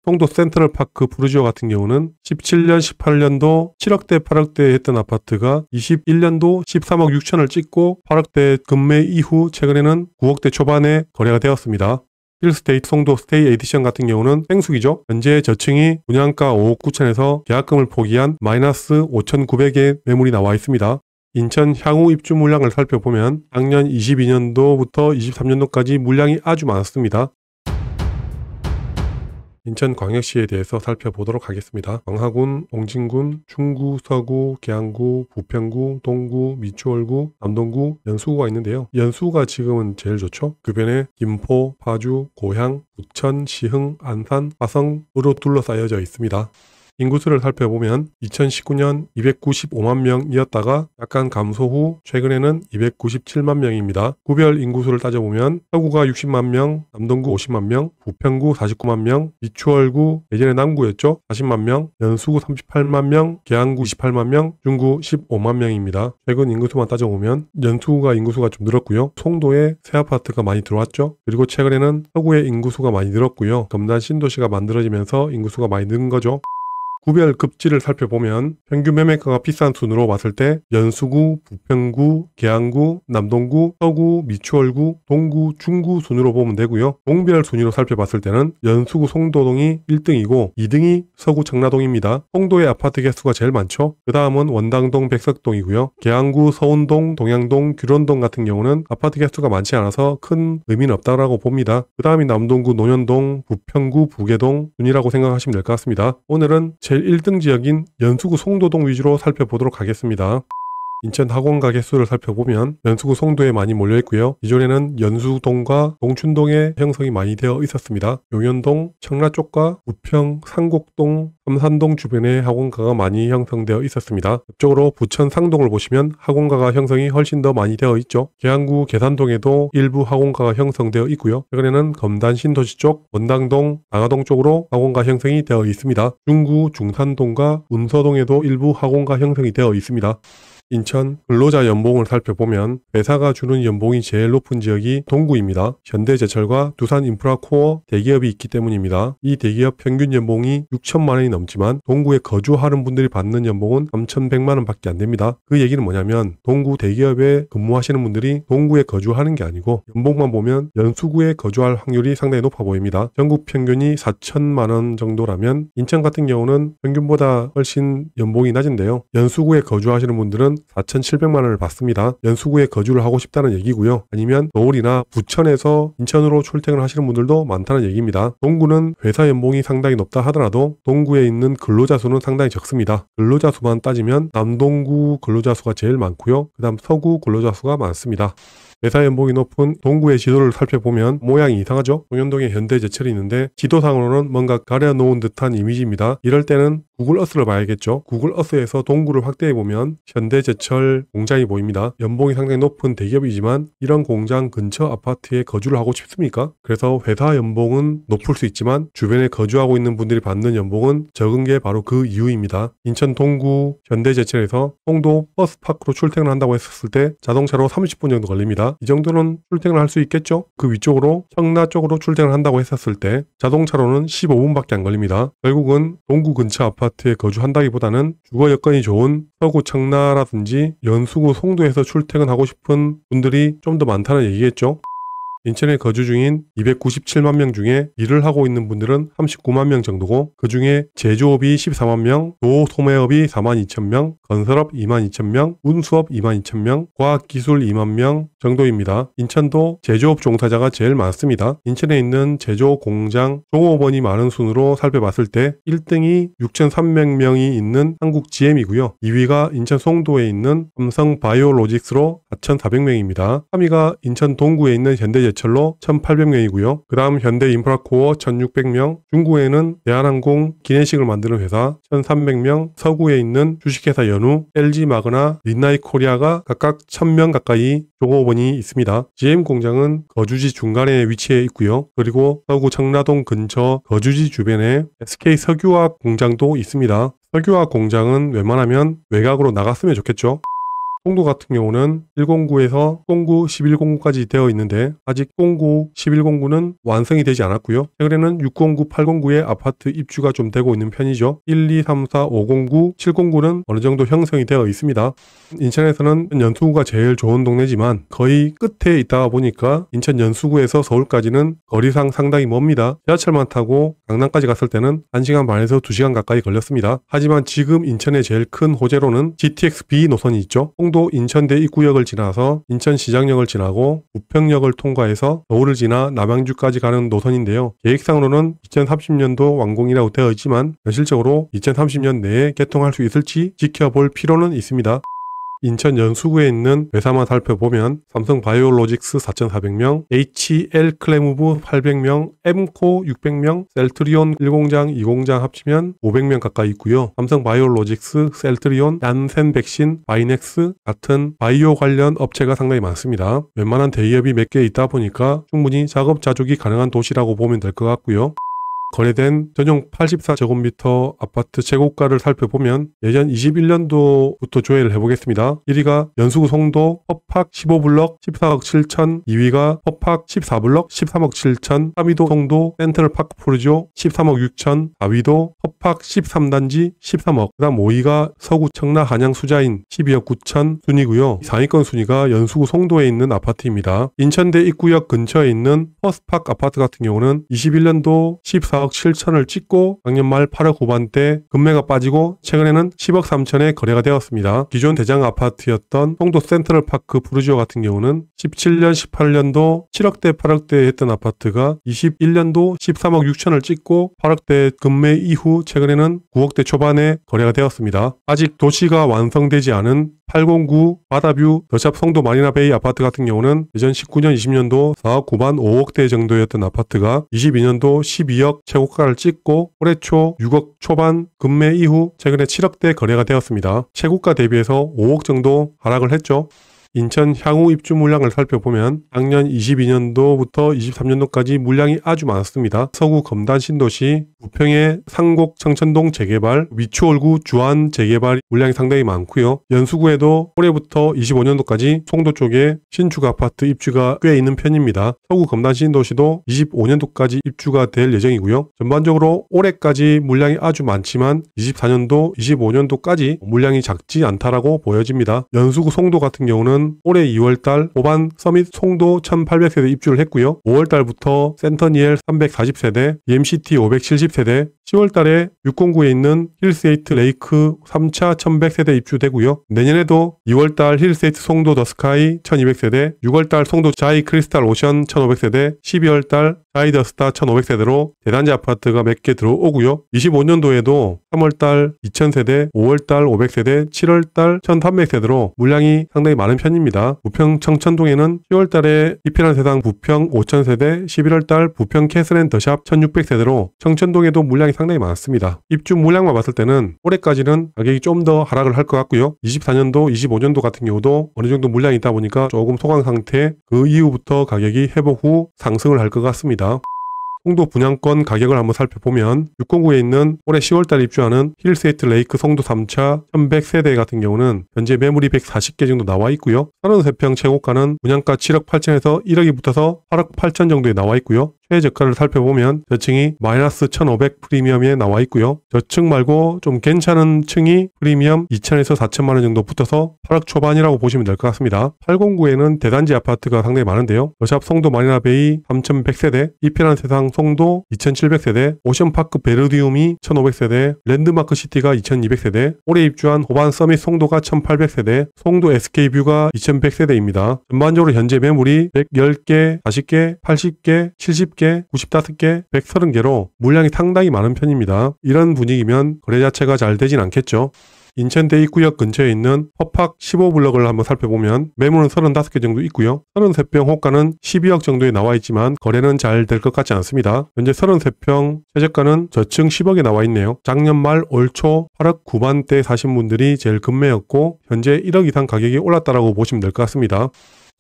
송도 센트럴파크 부르주아 같은 경우는 17년, 18년도 7억대, 8억대 했던 아파트가 21년도 13억 6천을 찍고 8억대 급매 이후 최근에는 9억대 초반에 거래가 되었습니다. 힐스테이트 송도 스테이 에디션 같은 경우는 땡숙이죠. 현재 저층이 분양가 5억 9천에서 계약금을 포기한 마이너스 5,900의 매물이 나와 있습니다. 인천 향후 입주 물량을 살펴보면 작년 22년도부터 23년도까지 물량이 아주 많았습니다. 인천광역시에 대해서 살펴보도록 하겠습니다. 광화군, 옹진군, 중구, 서구, 계양구, 부평구, 동구, 미추홀구, 남동구, 연수구가 있는데요. 연수구가 지금은 제일 좋죠. 주변에 김포, 파주, 고향, 부천, 시흥, 안산, 화성으로 둘러싸여져 있습니다. 인구수를 살펴보면 2019년 295만 명이었다가 약간 감소 후 최근에는 297만 명입니다. 구별 인구수를 따져보면 서구가 60만 명, 남동구 50만 명, 부평구 49만 명, 미추홀구 예전에 남구였죠. 40만 명, 연수구 38만 명, 계양구 28만 명, 중구 15만 명입니다. 최근 인구수만 따져보면 연수구가 인구수가 좀 늘었고요. 송도에 새 아파트가 많이 들어왔죠. 그리고 최근에는 서구의 인구수가 많이 늘었고요. 검단 신도시가 만들어지면서 인구수가 많이 는 거죠. 구별 급지를 살펴보면 평균 매매가가 비싼 순으로 봤을 때 연수구, 부평구, 계양구, 남동구, 서구, 미추홀구, 동구, 중구 순으로 보면 되고요. 동별 순위로 살펴봤을 때는 연수구 송도동이 1등이고 2등이 서구 청라동입니다. 송도의 아파트 개수가 제일 많죠. 그 다음은 원당동, 백석동이고요. 계양구, 서운동, 동양동, 규론동 같은 경우는 아파트 개수가 많지 않아서 큰 의미는 없다고 봅니다. 그 다음이 남동구, 논현동, 부평구, 부계동 순이라고 생각하시면 될 것 같습니다. 오늘은 제일 1등 지역인 연수구 송도동 위주로 살펴보도록 하겠습니다. 인천 학원가 개수를 살펴보면 연수구 송도에 많이 몰려있고요. 기존에는 연수동과 동춘동의 형성이 많이 되어 있었습니다. 용현동, 청라 쪽과 부평, 상곡동, 삼산동 주변에 학원가가 많이 형성되어 있었습니다. 옆쪽으로 부천 상동을 보시면 학원가가 형성이 훨씬 더 많이 되어 있죠. 계양구 계산동에도 일부 학원가가 형성되어 있고요. 최근에는 검단 신도시 쪽, 원당동, 방화동 쪽으로 학원가 형성이 되어 있습니다. 중구, 중산동과 운서동에도 일부 학원가 형성이 되어 있습니다. 인천 근로자 연봉을 살펴보면 회사가 주는 연봉이 제일 높은 지역이 동구입니다. 현대제철과 두산인프라코어 대기업이 있기 때문입니다. 이 대기업 평균 연봉이 6천만 원이 넘지만 동구에 거주하는 분들이 받는 연봉은 3,100만 원 밖에 안 됩니다. 그 얘기는 뭐냐면 동구 대기업에 근무하시는 분들이 동구에 거주하는 게 아니고 연봉만 보면 연수구에 거주할 확률이 상당히 높아 보입니다. 전국 평균이 4천만 원 정도라면 인천 같은 경우는 평균보다 훨씬 연봉이 낮은데요. 연수구에 거주하시는 분들은 4,700만 원을 받습니다. 연수구에 거주를 하고 싶다는 얘기고요. 아니면 서울이나 부천에서 인천으로 출퇴근을 하시는 분들도 많다는 얘기입니다. 동구는 회사 연봉이 상당히 높다 하더라도 동구에 있는 근로자 수는 상당히 적습니다. 근로자 수만 따지면 남동구 근로자 수가 제일 많고요. 그 다음 서구 근로자 수가 많습니다. 회사 연봉이 높은 동구의 지도를 살펴보면 모양이 이상하죠? 동현동에 현대제철이 있는데 지도상으로는 뭔가 가려놓은 듯한 이미지입니다. 이럴 때는 구글 어스를 봐야겠죠. 구글 어스에서 동구를 확대해보면 현대제철 공장이 보입니다. 연봉이 상당히 높은 대기업이지만 이런 공장 근처 아파트에 거주를 하고 싶습니까? 그래서 회사 연봉은 높을 수 있지만 주변에 거주하고 있는 분들이 받는 연봉은 적은 게 바로 그 이유입니다. 인천 동구 현대제철에서 송도 버스파크로 출퇴근을 한다고 했었을 때 자동차로 30분 정도 걸립니다. 이 정도는 출퇴근을 할 수 있겠죠. 그 위쪽으로 청라 쪽으로 출퇴근을 한다고 했었을 때 자동차로는 15분밖에 안 걸립니다. 결국은 동구 근처 아파트에 거주한다기보다는 주거 여건이 좋은 서구 청라라든지 연수구 송도에서 출퇴근하고 싶은 분들이 좀 더 많다는 얘기겠죠. 인천에 거주 중인 297만 명 중에 일을 하고 있는 분들은 39만 명 정도고 그 중에 제조업이 14만 명, 도소매업이 4만 2천 명, 건설업 2만 2천 명, 운수업 2만 2천 명, 과학기술 2만 명 정도입니다. 인천도 제조업 종사자가 제일 많습니다. 인천에 있는 제조 공장, 종업원이 많은 순으로 살펴봤을 때 1등이 6,300명이 있는 한국 GM이고요. 2위가 인천 송도에 있는 삼성 바이오로직스로 4,400명입니다. 3위가 인천 동구에 있는 현대제철로 1,800명이고요. 그 다음 현대인프라코어 1,600명, 중구에는 대한항공 기내식을 만드는 회사 1,300명, 서구에 있는 주식회사 연우, LG마그나, 린나이코리아가 각각 1,000명 가까이 종업원이 있습니다. GM 공장은 거주지 중간에 위치해 있고요. 그리고 서구 청라동 근처 거주지 주변에 SK 석유화학 공장도 있습니다. 석유화학 공장은 웬만하면 외곽으로 나갔으면 좋겠죠. 송도 같은 경우는 109에서 송구 1109까지 되어 있는데 아직 송구 1109는 완성이 되지 않았고요. 최근에는 609, 809의 아파트 입주가 좀 되고 있는 편이죠. 1, 2, 3, 4, 509, 709는 어느 정도 형성이 되어 있습니다. 인천에서는 연수구가 제일 좋은 동네지만 거의 끝에 있다 보니까 인천 연수구에서 서울까지는 거리상 상당히 멉니다. 지하철만 타고 강남까지 갔을 때는 1시간 반에서 2시간 가까이 걸렸습니다. 하지만 지금 인천의 제일 큰 호재로는 GTX-B 노선이 있죠. 송도 인천대 입구역을 지나서 인천시장역을 지나고 부평역을 통과해서 서울을 지나 남양주까지 가는 노선인데요. 계획상으로는 2030년도 완공이라고 되어 있지만 현실적으로 2030년 내에 개통할 수 있을지 지켜볼 필요는 있습니다. 인천 연수구에 있는 회사만 살펴보면 삼성 바이오로직스 4,400명, HL 클레무브 800명, 엠코 600명, 셀트리온 1공장, 2공장 합치면 500명 가까이 있고요. 삼성 바이오로직스, 셀트리온, 얀센 백신, 바이넥스 같은 바이오 관련 업체가 상당히 많습니다. 웬만한 대기업이 몇 개 있다 보니까 충분히 작업 자족이 가능한 도시라고 보면 될 것 같고요. 거래된 전용 84제곱미터 아파트 최고가를 살펴보면 예전 21년도부터 조회를 해보겠습니다. 1위가 연수구 송도 허팍 15블럭 14억 7천, 2위가 허팍 14블럭 13억 7천, 3위도 송도 센트럴파크 푸르지오 13억 6천, 4위도 허팍 13단지 13억, 그 다음 5위가 서구 청라 한양 수자인 12억 9천 순이고요. 4위권 순위가 연수구 송도에 있는 아파트입니다. 인천대 입구역 근처에 있는 퍼스팍 아파트 같은 경우는 21년도 14억 7천을 찍고 작년 말 8억 후반대 금매가 빠지고 최근에는 10억 3천에 거래가 되었습니다. 기존 대장 아파트였던 송도 센트럴파크 푸르지오 같은 경우는 17년 18년도 7억대 8억대 했던 아파트가 21년도 13억 6천을 찍고 8억대 금매 이후 최근에는 9억대 초반에 거래가 되었습니다. 아직 도시가 완성되지 않은 809 바다뷰 더샵 송도 마리나베이 아파트 같은 경우는 예전 19년 20년도 4억 후반 5억대 정도였던 아파트가 22년도 12억 최고가를 찍고 올해 초 6억 초반 금매 이후 최근에 7억대 거래가 되었습니다. 최고가 대비해서 5억 정도 하락을 했죠. 인천 향후 입주 물량을 살펴보면 작년 22년도부터 23년도까지 물량이 아주 많았습니다. 서구 검단 신도시, 부평의 상곡 청천동 재개발, 위추월구 주안 재개발 물량이 상당히 많고요. 연수구에도 올해부터 25년도까지 송도 쪽에 신축 아파트 입주가 꽤 있는 편입니다. 서구 검단 신도시도 25년도까지 입주가 될 예정이고요. 전반적으로 올해까지 물량이 아주 많지만 24년도, 25년도까지 물량이 작지 않다라고 보여집니다. 연수구 송도 같은 경우는 올해 2월달 호반 서밋 송도 1800세대 입주를 했고요. 5월달부터 센터니엘 340세대, EMCT 570세대, 10월달에 609에 있는 힐스에이트 레이크 3차 1100세대 입주되고요. 내년에도 2월달 힐스에이트 송도 더스카이 1200세대, 6월달 송도 자이 크리스탈 오션 1500세대, 12월달 자이 더스타 1500세대로 대단지 아파트가 몇 개 들어오고요. 25년도에도 3월달 2000세대, 5월달 500세대, 7월달 1300세대로 물량이 상당히 많은 편입니다. 부평 청천동에는 10월달에 이피란 세상 부평 5000세대, 11월달 부평 캐슬앤 더샵 1600세대로 청천동에도 물량이 상당히 많습니다. 입주 물량만 봤을 때는 올해까지는 가격이 좀 더 하락을 할 것 같고요. 24년도, 25년도 같은 경우도 어느 정도 물량이 있다 보니까 조금 소강 상태, 그 이후부터 가격이 회복 후 상승을 할 것 같습니다. 송도 분양권 가격을 한번 살펴보면 609에 있는 올해 10월달 입주하는 힐스에이트 레이크 송도 3차 1100세대 같은 경우는 현재 매물이 140개 정도 나와 있고요. 33평 최고가는 분양가 7억 8천에서 1억이 붙어서 8억 8천 정도에 나와 있고요. 최저가를 살펴보면 저층이 마이너스 1500 프리미엄에 나와 있고요. 저층 말고 좀 괜찮은 층이 프리미엄 2000에서 4000만원 정도 붙어서 8억 초반이라고 보시면 될 것 같습니다. 809에는 대단지 아파트가 상당히 많은데요. 더샵 송도 마리나베이 3100세대, 이편한 세상 송도 2700세대, 오션파크 베르디움이 1500세대, 랜드마크 시티가 2200세대, 올해 입주한 호반 서밋 송도가 1800세대, 송도 SK뷰가 2100세대입니다. 전반적으로 현재 매물이 110개, 40개, 80개, 70개, 95개, 130개로 물량이 상당히 많은 편입니다. 이런 분위기면 거래 자체가 잘 되진 않겠죠. 인천대 입구역 근처에 있는 허팍 15블럭을 한번 살펴보면 매물은 35개 정도 있고요. 33평 호가는 12억 정도에 나와 있지만 거래는 잘 될 것 같지 않습니다. 현재 33평 최저가는 저층 10억에 나와 있네요. 작년 말 올 초 8억 후반대 사신 분들이 제일 급매였고 현재 1억 이상 가격이 올랐다라고 보시면 될 것 같습니다.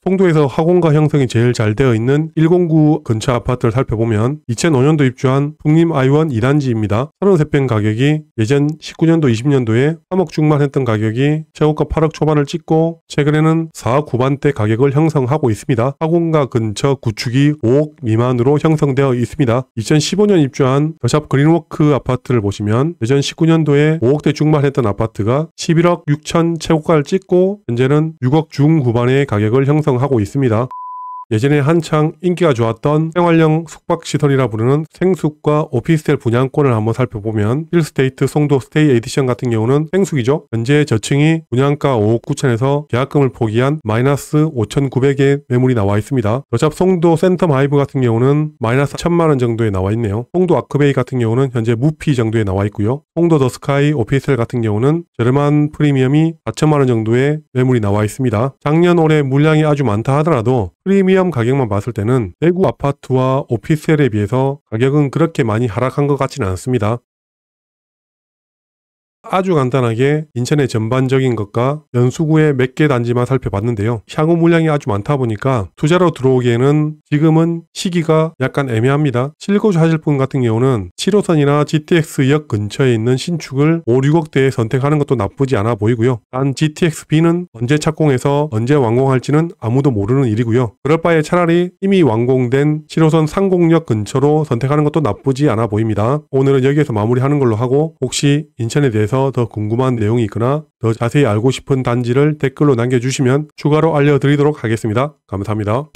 송도에서 학원가 형성이 제일 잘 되어 있는 109 근처 아파트를 살펴보면 2005년도 입주한 풍림아이원 2단지입니다. 33평 가격이 예전 19년도 20년도에 3억 중반 했던 가격이 최고가 8억 초반을 찍고 최근에는 4억 후반대 가격을 형성하고 있습니다. 학원가 근처 구축이 5억 미만으로 형성되어 있습니다. 2015년 입주한 더샵 그린워크 아파트를 보시면 예전 19년도에 5억대 중반 했던 아파트가 11억 6천 최고가를 찍고 현재는 6억 중후반의 가격을 형성하고 있습니다. 예전에 한창 인기가 좋았던 생활형 숙박시설이라 부르는 생숙과 오피스텔 분양권을 한번 살펴보면 힐스테이트 송도 스테이 에디션 같은 경우는 생숙이죠. 현재 저층이 분양가 5억 9천에서 계약금을 포기한 마이너스 5,900의 매물이 나와 있습니다. 더샵 송도 센텀 하이브 같은 경우는 마이너스 1,000만원 정도에 나와 있네요. 송도 아크베이 같은 경우는 현재 무피 정도에 나와 있고요. 송도 더 스카이 오피스텔 같은 경우는 저렴한 프리미엄이 4천만원 정도의 매물이 나와 있습니다. 작년 올해 물량이 아주 많다 하더라도 프리미엄 가격만 봤을 때는 대구 아파트와 오피스텔에 비해서 가격은 그렇게 많이 하락한 것 같지는 않습니다. 아주 간단하게 인천의 전반적인 것과 연수구의 몇 개 단지만 살펴봤는데요. 향후 물량이 아주 많다 보니까 투자로 들어오기에는 지금은 시기가 약간 애매합니다. 실거주 하실 분 같은 경우는 7호선이나 GTX역 근처에 있는 신축을 5, 6억대에 선택하는 것도 나쁘지 않아 보이고요. 단 GTX-B는 언제 착공해서 언제 완공할지는 아무도 모르는 일이고요. 그럴 바에 차라리 이미 완공된 7호선 상공역 근처로 선택하는 것도 나쁘지 않아 보입니다. 오늘은 여기에서 마무리하는 걸로 하고 혹시 인천에 대해서 더 궁금한 내용이 있거나 더 자세히 알고 싶은 단지를 댓글로 남겨주시면 추가로 알려드리도록 하겠습니다. 감사합니다.